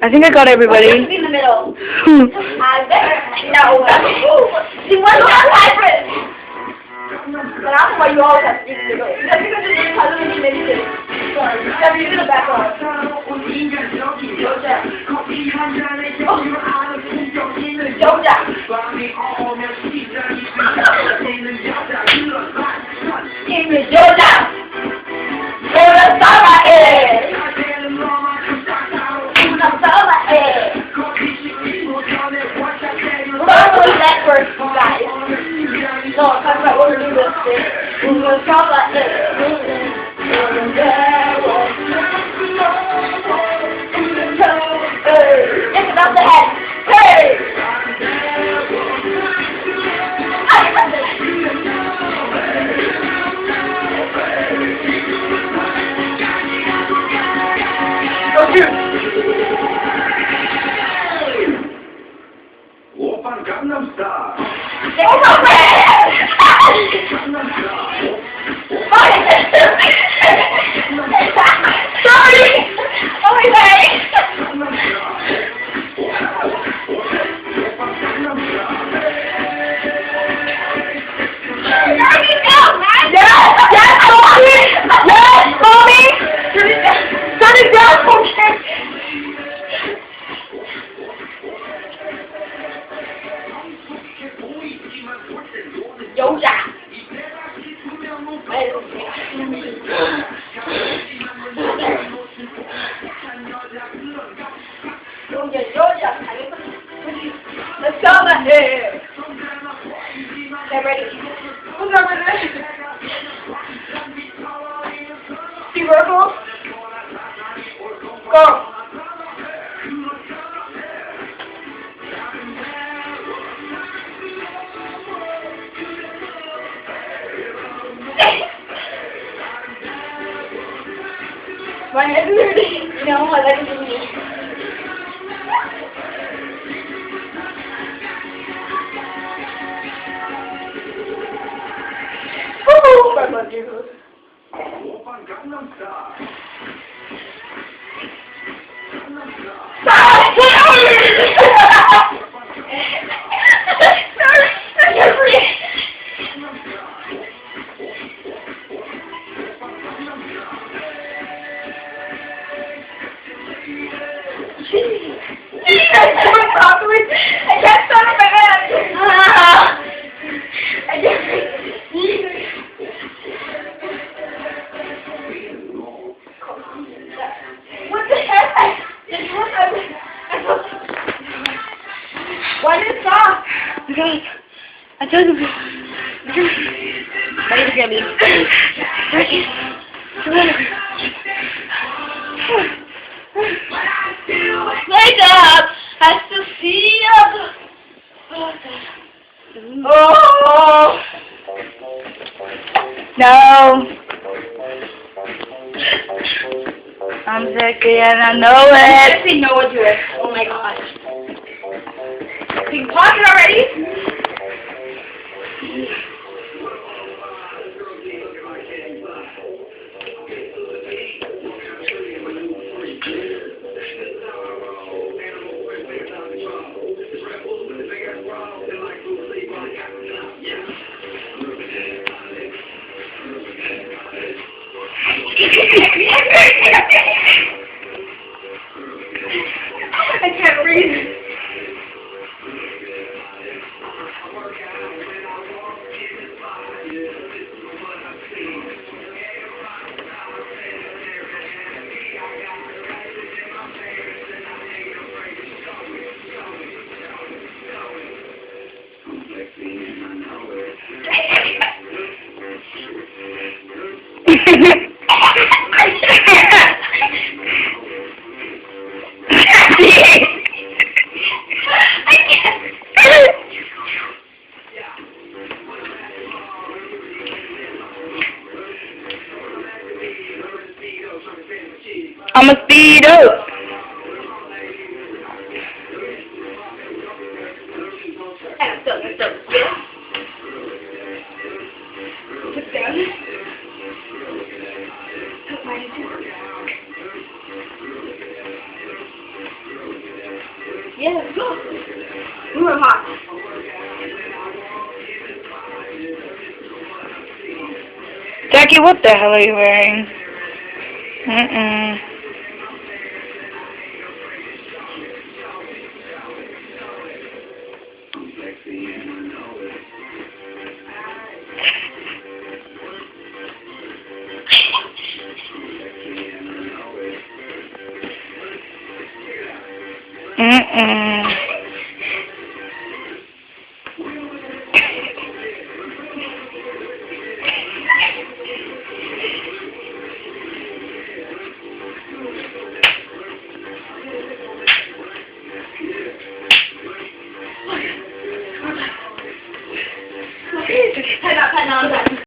I think I got everybody. In the middle. No. See, what's that hybrid? But I don't know why you always have to do it. That's because it's just puzzling you maybe too. Sorry. Yeah, you're gonna back off. Yoda. Give me Yoda. Yoda Sama Yoda Sama We're leopards, guys. No, I'm talking about what we're doing this thing. We're going to talk about this. It's about the head. Hey! Go shoot! Open Gangnam Style. Oh my Sorry! Oh my God! Yes, mommy! Yes, mommy! Turn it down, okay? Yoda! Let's go, man. Get ready. Who's over there? See Virgil? Go. My head's hurting. You know, I like it. Woo! I love you. Open Gangnam Style. Sorry, I can't breathe. I can't stand on my head. I can't breathe. What the heck? Why did it stop? Because I told you. Why did you get me? Wake up! I still see you. Oh! No. I'm sick and I know it. I say no to it. Oh my gosh. You can pause it already? I can't breathe. I'm gonna speed up. Put down. Put mine Yeah, go. We were hot. Jackie, what the hell are you wearing? Mm-mm.